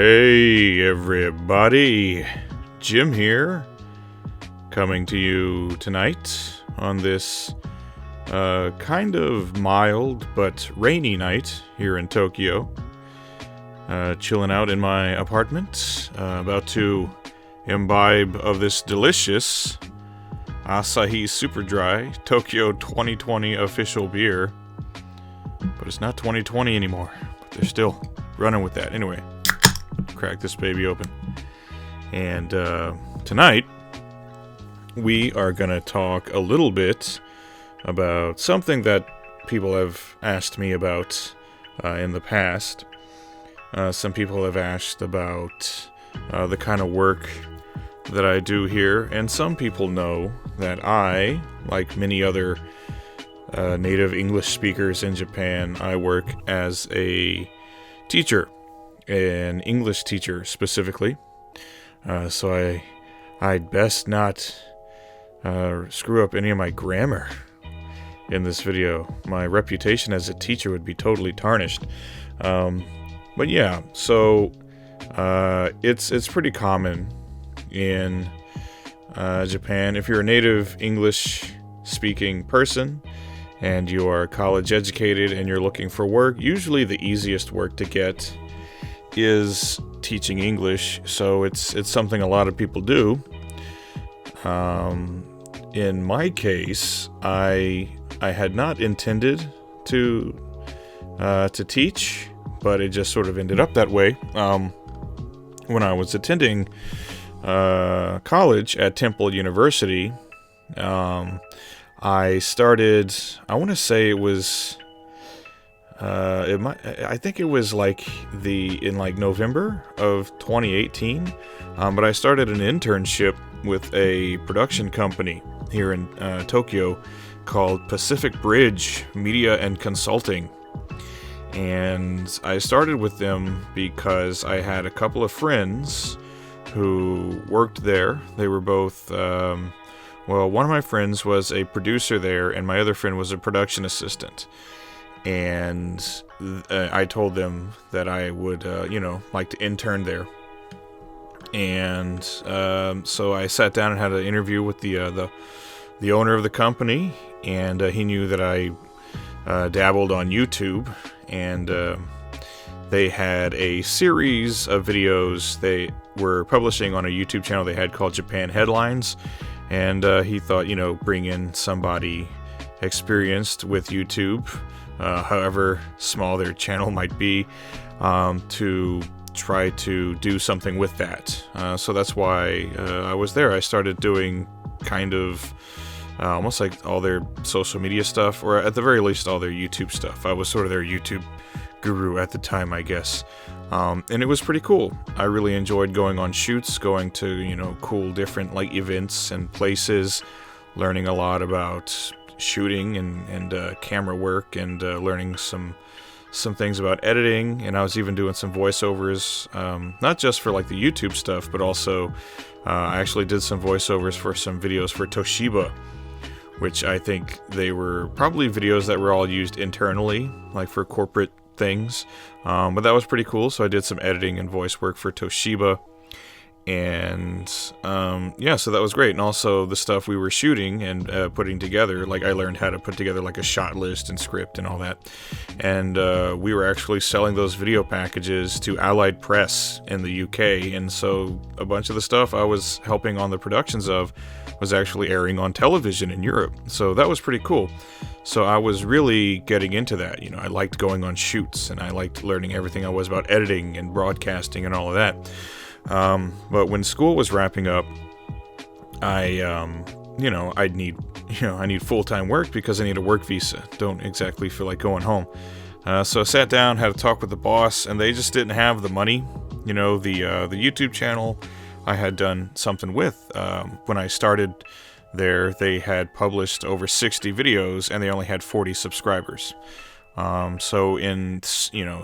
Hey everybody, Jim here, coming to you tonight on this kind of mild but rainy night here in Tokyo. Chilling out in my apartment, about to imbibe of this delicious Asahi Super Dry Tokyo 2020 official beer. But it's not 2020 anymore, but they're still running with that. Anyway, crack this baby open. And tonight, we are going to talk a little bit about something that people have asked me about in the past. Some people have asked about the kind of work that I do here, and some people know that I, like many other native English speakers in Japan, I work as a teacher, an English teacher specifically. So I'd best not screw up any of my grammar in this video. My reputation as a teacher would be totally tarnished. But yeah, so it's pretty common in Japan. If you're a native English speaking person and you are college educated and you're looking for work, usually the easiest work to get is teaching English. So it's something a lot of people do. In my case, I had not intended to teach, but it just sort of ended up that way. When I was attending college at Temple University, I started, I want to say it was, I think it was in November of 2018, but I started an internship with a production company here in Tokyo called Pacific Bridge Media and Consulting. And I started with them because I had a couple of friends who worked there. They were both, one of my friends was a producer there, and my other friend was a production assistant. And I told them that I would, like to intern there. And so I sat down and had an interview with the owner of the company, and he knew that I dabbled on YouTube, and they had a series of videos they were publishing on a YouTube channel they had called Japan Headlines, and he thought, bring in somebody experienced with YouTube, however small their channel might be, to try to do something with that. So that's why I was there. I started doing kind of almost like all their social media stuff, or at the very least all their YouTube stuff. I was sort of their YouTube guru at the time, I guess. And it was pretty cool. I really enjoyed going on shoots, going to, cool different events and places, learning a lot about shooting and camera work, and learning some things about editing. And I was even doing some voiceovers, not just for the YouTube stuff, but also I actually did some voiceovers for some videos for Toshiba, which I think they were probably videos that were all used internally, for corporate things. But that was pretty cool. So I did some editing and voice work for Toshiba. And so that was great. And also the stuff we were shooting and putting together, I learned how to put together a shot list and script and all that. And we were actually selling those video packages to Allied Press in the UK. And so a bunch of the stuff I was helping on the productions of was actually airing on television in Europe. So that was pretty cool. So I was really getting into that. I liked going on shoots, and I liked learning everything I was about editing and broadcasting and all of that. But when school was wrapping up, I need full-time work because I need a work visa. Don't exactly feel like going home. So I sat down, had a talk with the boss, and they just didn't have the money. The YouTube channel I had done something with, when I started there, they had published over 60 videos, and they only had 40 subscribers. So in,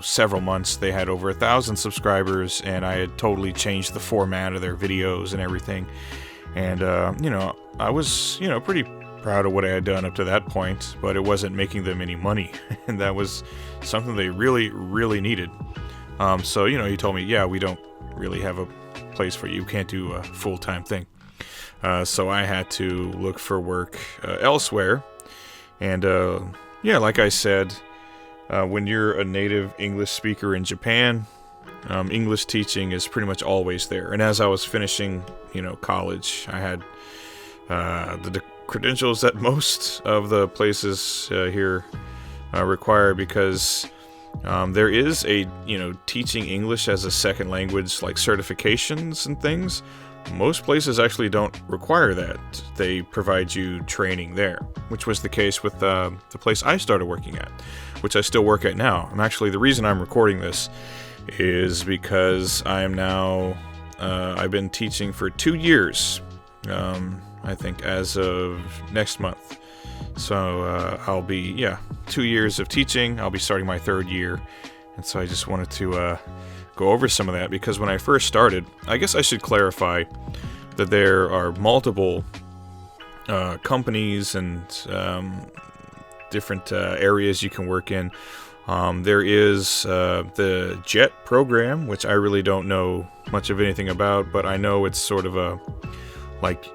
several months, they had over 1,000 subscribers, and I had totally changed the format of their videos and everything. And, I was, pretty proud of what I had done up to that point, but it wasn't making them any money. And that was something they really, really needed. So, he told me, yeah, we don't really have a place for you. You can't do a full-time thing. So I had to look for work elsewhere. And, like I said, when you're a native English speaker in Japan, English teaching is pretty much always there. And as I was finishing, college, I had the credentials that most of the places here require, because there is a, teaching English as a second language, like certifications and things. Most places actually don't require that. They provide you training there, which was the case with the place I started working at, which I still work at now. The reason I'm recording this is because I am now, I've been teaching for 2 years, I think as of next month. So I'll be, 2 years of teaching. I'll be starting my 3rd year. And so I just wanted to go over some of that, because when I first started, I guess I should clarify that there are multiple companies and different areas you can work in. There is the JET program, which I really don't know much of anything about, but I know it's sort of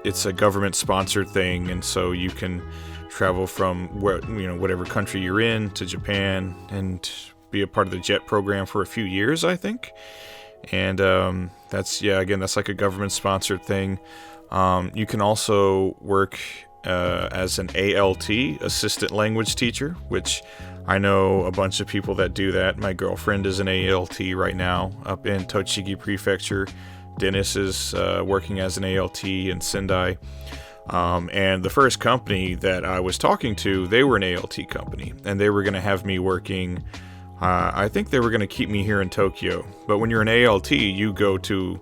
it's a government-sponsored thing, and so you can travel from whatever country you're in to Japan and be a part of the JET program for a few years, I think. And that's like a government-sponsored thing. You can also work as an ALT, assistant language teacher, which I know a bunch of people that do that. My girlfriend is an ALT right now up in Tochigi Prefecture. Dennis is working as an ALT in Sendai. And the first company that I was talking to, they were an ALT company, and they were going to have me working. I think they were going to keep me here in Tokyo. But when you're an ALT, you go to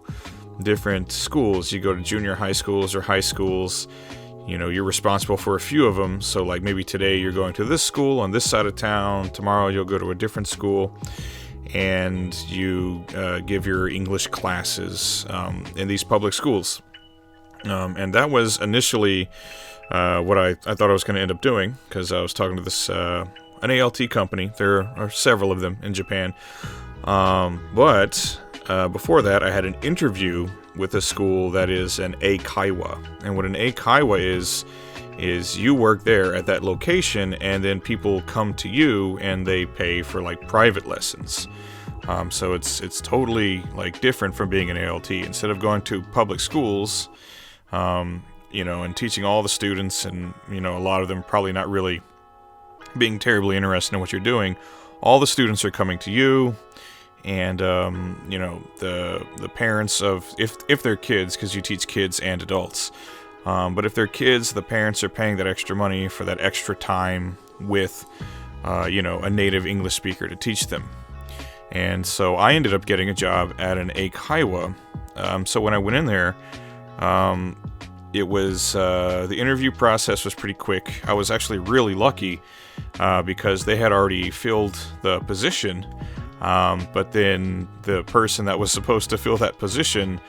different schools. You go to junior high schools or high schools. You're responsible for a few of them. So like maybe today you're going to this school on this side of town. Tomorrow you'll go to a different school. And you give your English classes in these public schools. And that was initially what I thought I was going to end up doing, because I was talking to this an ALT company. There are several of them in Japan. But before that, I had an interview with a school that is an eikaiwa. And what an eikaiwa is you work there at that location, and then people come to you and they pay for like private lessons. So it's totally like different from being an ALT. Instead of going to public schools, and teaching all the students, and a lot of them probably not really being terribly interested in what you're doing, all the students are coming to you, and the parents of, if they're kids, because you teach kids and adults, but if they're kids, the parents are paying that extra money for that extra time with a native English speaker to teach them. And so I ended up getting a job at an eikaiwa. So when I went in there, it was the interview process was pretty quick. I was actually really lucky because they had already filled the position, but then the person that was supposed to fill that position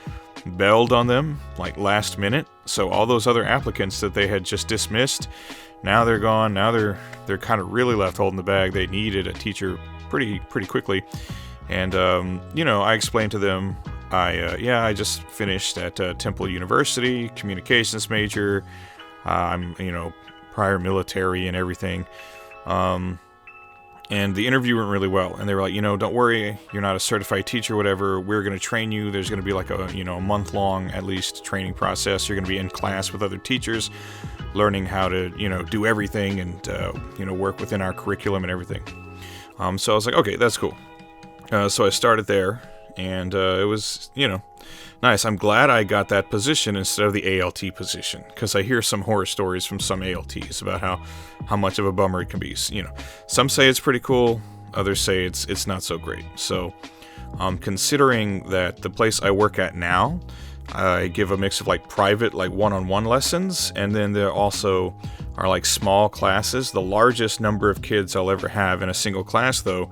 bailed on them like last minute. So all those other applicants that they had just dismissed, now they're gone. Now they're kind of really left holding the bag. They needed a teacher pretty quickly, and I explained to them, I just finished at Temple University, communications major. I'm prior military and everything. And the interview went really well. And they were like, don't worry, you're not a certified teacher, whatever. We're going to train you. There's going to be like a month-long, at least, training process. You're going to be in class with other teachers, learning how to, do everything and, work within our curriculum and everything. So I was like, okay, that's cool. So I started there, and it was, nice. I'm glad I got that position instead of the ALT position, because I hear some horror stories from some ALTs about how much of a bummer it can be. Some say it's pretty cool, others say it's not so great. So, considering that the place I work at now, I give a mix of like private, like one-on-one lessons, and then there also are like small classes. The largest number of kids I'll ever have in a single class, though,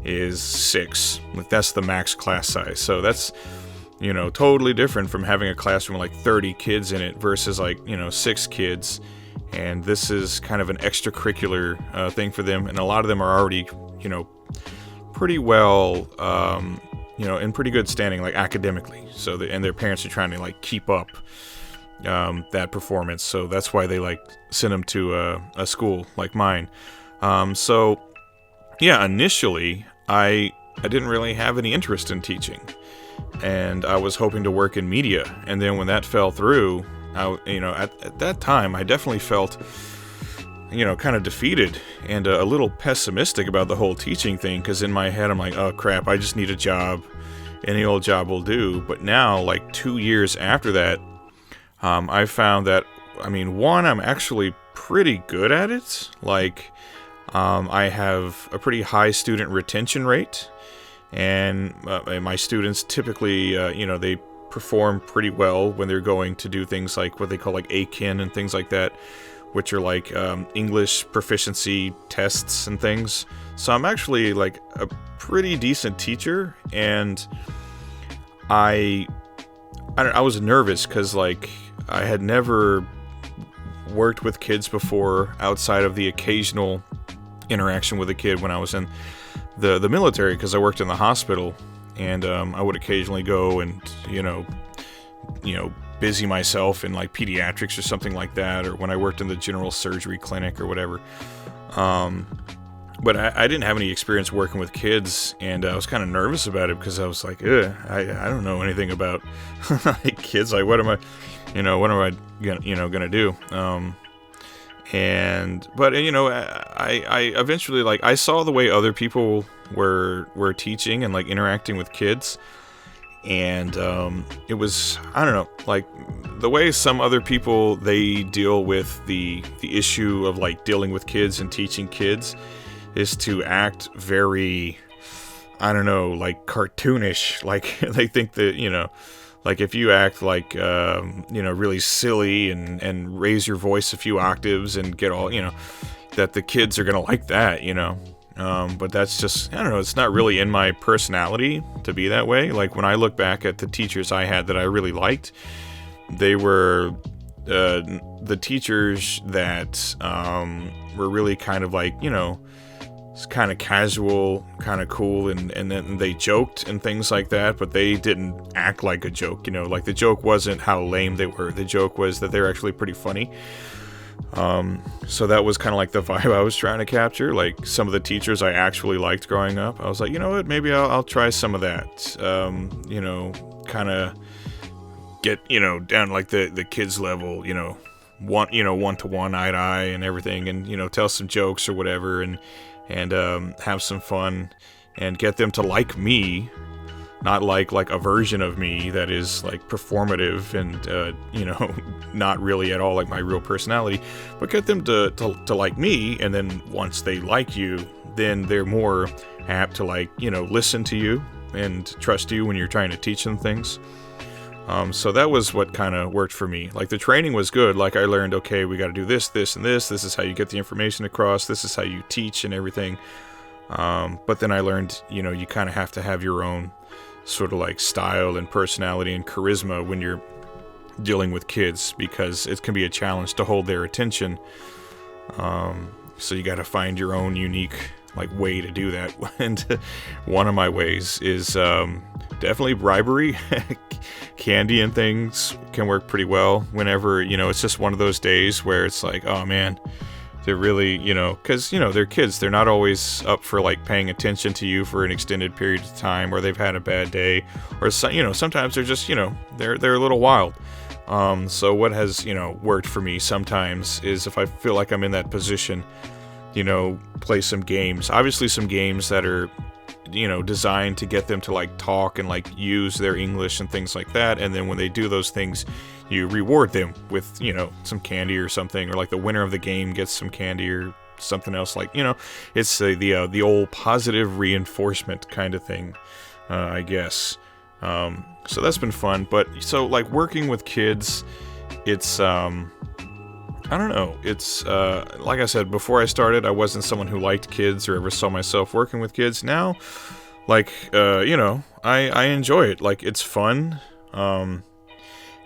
is 6. Like, that's the max class size. So that's, totally different from having a classroom with like 30 kids in it versus like, 6 kids. And this is kind of an extracurricular thing for them. And a lot of them are already, pretty well, in pretty good standing, like academically. So, and their parents are trying to like keep up that performance. So that's why they like send them to a school like mine. So yeah, initially I didn't really have any interest in teaching, and I was hoping to work in media. And then when that fell through, at that time I definitely felt, kind of defeated and a little pessimistic about the whole teaching thing, because in my head I'm like, oh crap, I just need a job. Any old job will do. But now, like 2 years after that, I found that, one, I'm actually pretty good at it. Like, I have a pretty high student retention rate, and my students typically, they perform pretty well when they're going to do things like what they call like AKIN and things like that, which are like English proficiency tests and things. So I'm actually like a pretty decent teacher, and I was nervous because like I had never worked with kids before outside of the occasional interaction with a kid when I was in the military, because I worked in the hospital, and I would occasionally go and busy myself in like pediatrics or something like that, or when I worked in the general surgery clinic or whatever. But I didn't have any experience working with kids, and I was kind of nervous about it because I was like, I don't know anything about kids. Like, what am I gonna do? I eventually, like, I saw the way other people were teaching and like interacting with kids, and it was, I don't know, like the way some other people, they deal with the issue of like dealing with kids and teaching kids is to act very, I don't know, like cartoonish. Like they think that, like if you act like, really silly and raise your voice a few octaves and get all, that the kids are going to like that, but that's just, I don't know, it's not really in my personality to be that way. Like when I look back at the teachers I had that I really liked, they were the teachers that were really kind of like, it's kind of casual, kind of cool, and then they joked and things like that, but they didn't act like a joke, like the joke wasn't how lame they were. The joke was that they were actually pretty funny. So that was kind of like the vibe I was trying to capture. Like some of the teachers I actually liked growing up, I was like, you know what, maybe I'll try some of that. Kind of get, down like the kids level, one-to-one, eye-to-eye and everything, and, tell some jokes or whatever, and have some fun, and get them to like me, not like a version of me that is like performative and not really at all like my real personality, but get them to like me. And then once they like you, then they're more apt to like listen to you and trust you when you're trying to teach them things. So that was what kind of worked for me. Like the training was good. Like I learned, okay, we got to do this, this, and this. This is how you get the information across. This is how you teach and everything. But then I learned, you kind of have to have your own sort of like style and personality and charisma when you're dealing with kids, because it can be a challenge to hold their attention. So you got to find your own unique like way to do that. And one of my ways is definitely bribery. Candy and things can work pretty well whenever, it's just one of those days where it's like, oh man, they're really, because, they're kids. They're not always up for like paying attention to you for an extended period of time, or they've had a bad day, or, sometimes they're just, they're a little wild. So what has, worked for me sometimes is if I feel like I'm in that position, play some games. Obviously some games that are, designed to get them to like talk and like use their English and things like that. And then when they do those things, you reward them with, some candy or something, or like the winner of the game gets some candy or something else. Like, it's the old positive reinforcement kind of thing, I guess. So that's been fun. But so like working with kids, it's, I don't know. It's, like I said, before I started, I wasn't someone who liked kids or ever saw myself working with kids. Now, like, I enjoy it. Like, it's fun.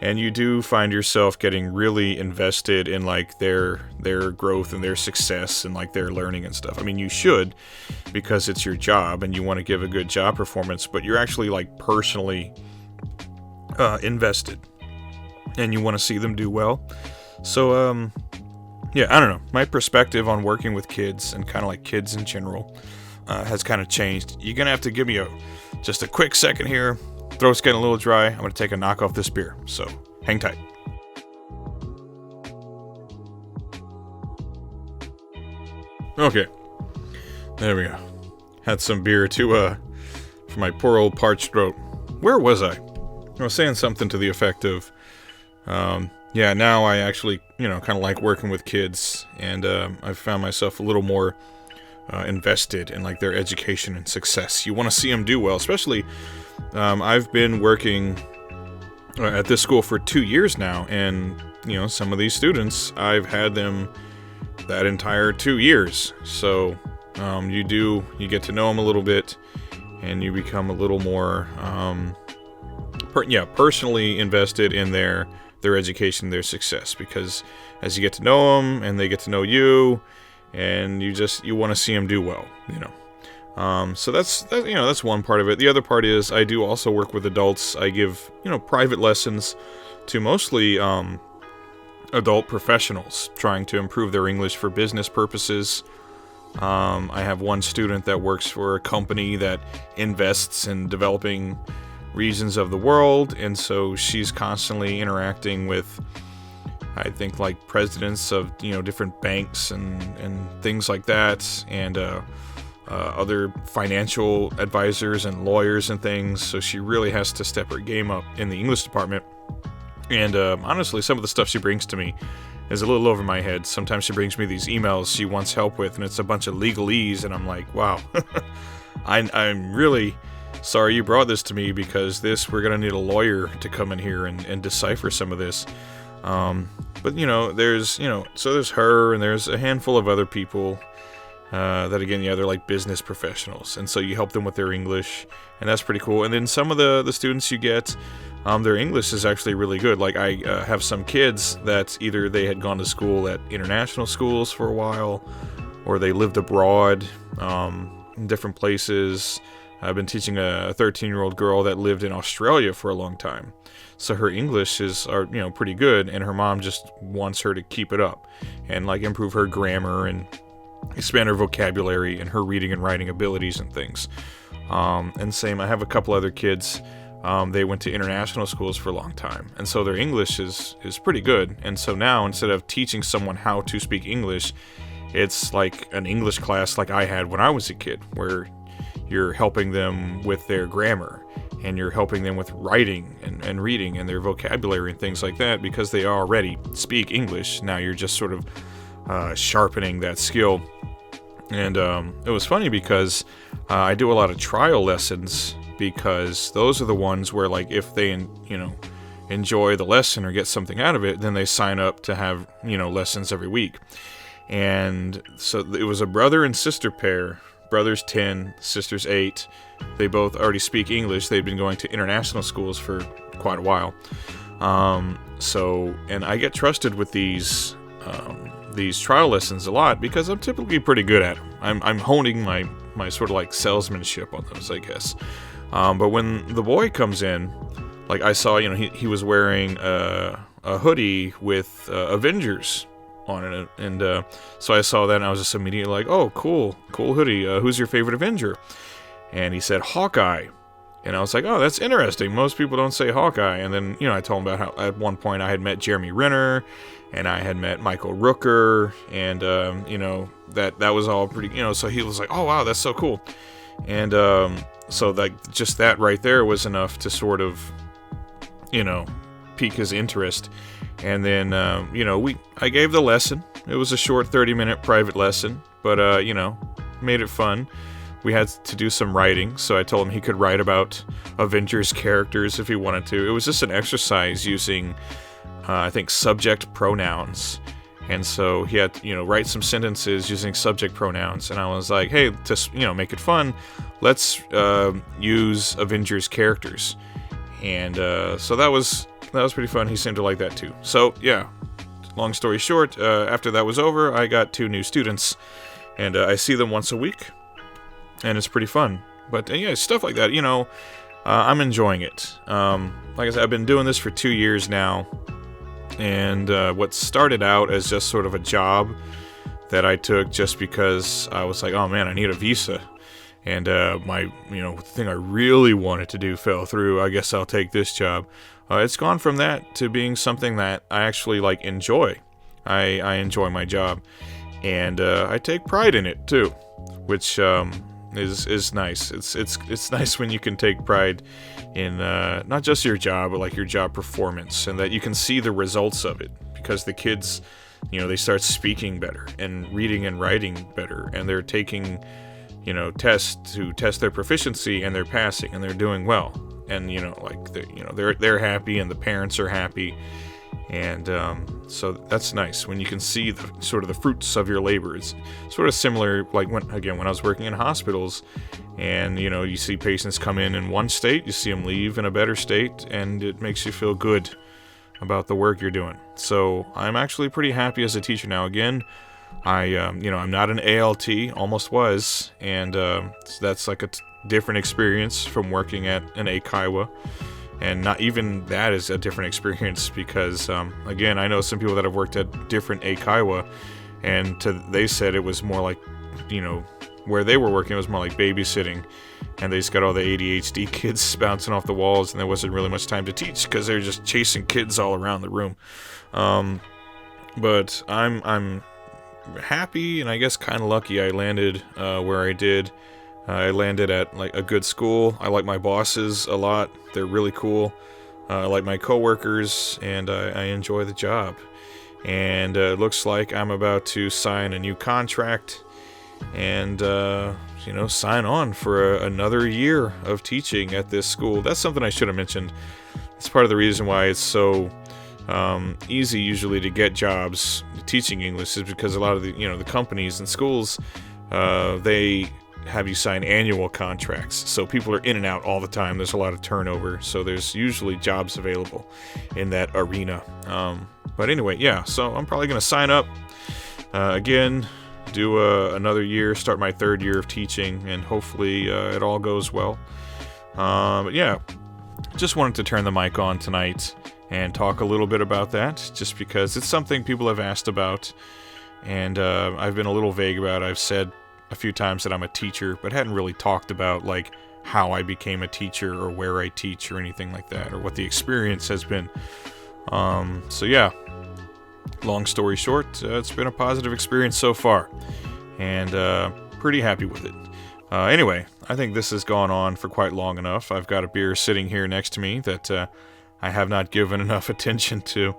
And you do find yourself getting really invested in like their growth and their success and like their learning and stuff. I mean, you should, because it's your job and you want to give a good job performance, but you're actually like personally invested and you want to see them do well. So yeah, I don't know. My perspective on working with kids and kind of like kids in general has kind of changed. You're gonna have to give me just a quick second here. Throat's getting a little dry. I'm going to take a knock off this beer, so hang tight. Okay, there we go. Had some beer for my poor old parched throat. Where was I? I was saying something to the effect of, yeah, now I actually, kind of like working with kids, and I've found myself a little more invested in like their education and success. You want to see them do well, especially. I've been working at this school for 2 years now, and, some of these students, I've had them that entire 2 years. So, you get to know them a little bit, and you become a little more, personally invested in their education, their success, because as you get to know them, and they get to know you, and you want to see them do well, So that's one part of it. The other part is I do also work with adults. I give, private lessons to mostly adult professionals trying to improve their English for business purposes. I have one student that works for a company that invests in developing regions of the world, and so she's constantly interacting with, I think, like presidents of, different banks and things like that, and other financial advisors and lawyers and things, so she really has to step her game up in the English department. And honestly, some of the stuff she brings to me is a little over my head. Sometimes she brings me these emails she wants help with, and it's a bunch of legalese, and I'm like, wow, I'm really sorry you brought this to me, because we're going to need a lawyer to come in here and decipher some of this. But, so there's her, and there's a handful of other people that, again, they're like business professionals, and so you help them with their English, and that's pretty cool. And then some of the students you get, their English is actually really good. Like, I have some kids that either they had gone to school at international schools for a while, or they lived abroad in different places. I've been teaching a 13-year-old girl that lived in Australia for a long time, so her English is pretty good, and her mom just wants her to keep it up and like improve her grammar and expand her vocabulary and her reading and writing abilities and things. And same, I have a couple other kids. They went to international schools for a long time, and so their English is pretty good. And so now, instead of teaching someone how to speak English, it's like an English class like I had when I was a kid, where you're helping them with their grammar, and you're helping them with writing and reading and their vocabulary and things like that, because they already speak English. Now you're just sort of sharpening that skill. And it was funny because I do a lot of trial lessons, because those are the ones where, like, if they enjoy the lesson or get something out of it, then they sign up to have lessons every week. And so it was a brother and sister pair. Brother's 10, sister's 8. They both already speak English. They've been going to international schools for quite a while. And I get trusted with these trial lessons a lot, because I'm typically pretty good at them. I'm honing my sort of like salesmanship on those, I guess. But when the boy comes in, like, I saw, he was wearing a hoodie with Avengers on it, and so I saw that, and I was just immediately like, oh, cool hoodie. Who's your favorite Avenger? And he said Hawkeye, and I was like, oh, that's interesting. Most people don't say Hawkeye. And then I told him about how at one point I had met Jeremy Renner, and I had met Michael Rooker, and that was all pretty, so he was like, oh wow, that's so cool. And so like just that right there was enough to sort of pique his interest. And then, I gave the lesson. It was a short 30-minute private lesson, but, made it fun. We had to do some writing, so I told him he could write about Avengers characters if he wanted to. It was just an exercise using, I think, subject pronouns. And so he had to, write some sentences using subject pronouns. And I was like, hey, to, make it fun, let's use Avengers characters. And so that was that was pretty fun. He seemed to like that too. So, yeah, long story short, after that was over, I got 2 new students, and I see them once a week, and it's pretty fun. But, yeah, stuff like that, I'm enjoying it. Like I said, I've been doing this for 2 years now, and what started out as just sort of a job that I took just because I was like, oh man, I need a visa. And my thing I really wanted to do fell through. I guess I'll take this job. It's gone from that to being something that I actually enjoy. I enjoy my job, and I take pride in it too, which is nice. It's nice when you can take pride in not just your job, but your job performance, and that you can see the results of it, because the kids, they start speaking better and reading and writing better, and they're taking tests to test their proficiency, and they're passing, and they're doing well, and they're happy, and the parents are happy, and so that's nice when you can see the fruits of your labor. It's sort of similar when I was working in hospitals, and you see patients come in one state, you see them leave in a better state, and it makes you feel good about the work you're doing. So I'm actually pretty happy as a teacher now. Again, I'm not an ALT, almost was, and so that's a different experience from working at an Eikaiwa, and not even that is a different experience, because again, I know some people that have worked at different Eikaiwa, and they said it was more like, where they were working, it was more like babysitting, and they just got all the ADHD kids bouncing off the walls, and there wasn't really much time to teach because they're just chasing kids all around the room. But I'm happy, and I guess kind of lucky I landed where I did. I landed at a good school. I like my bosses a lot. They're really cool. I like my coworkers, and I enjoy the job. And it looks like I'm about to sign a new contract and sign on for another year of teaching at this school. That's something I should have mentioned. It's part of the reason why it's so easy usually to get jobs teaching English, is because a lot of the companies and schools, they have you sign annual contracts, so people are in and out all the time. There's a lot of turnover, so there's usually jobs available in that arena. But anyway, yeah, so I'm probably going to sign up again, do another year, start my 3rd year of teaching, and hopefully it all goes well. But yeah, just wanted to turn the mic on tonight and talk a little bit about that, just because it's something people have asked about, and I've been a little vague about it. I've said a few times that I'm a teacher, but hadn't really talked about how I became a teacher, or where I teach, or anything like that, or what the experience has been. So yeah, long story short, it's been a positive experience so far, and pretty happy with it. Anyway, I think this has gone on for quite long enough. I've got a beer sitting here next to me that I have not given enough attention to.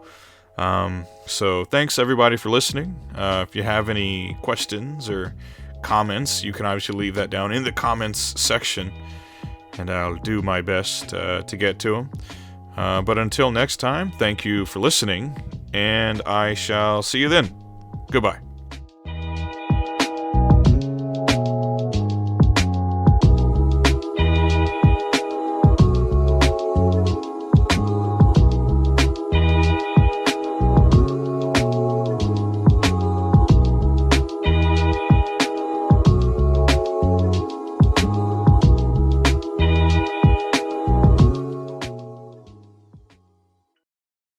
So thanks everybody for listening. If you have any questions or comments, you can obviously leave that down in the comments section, and I'll do my best to get to them. But until next time, thank you for listening, and I shall see you then. Goodbye.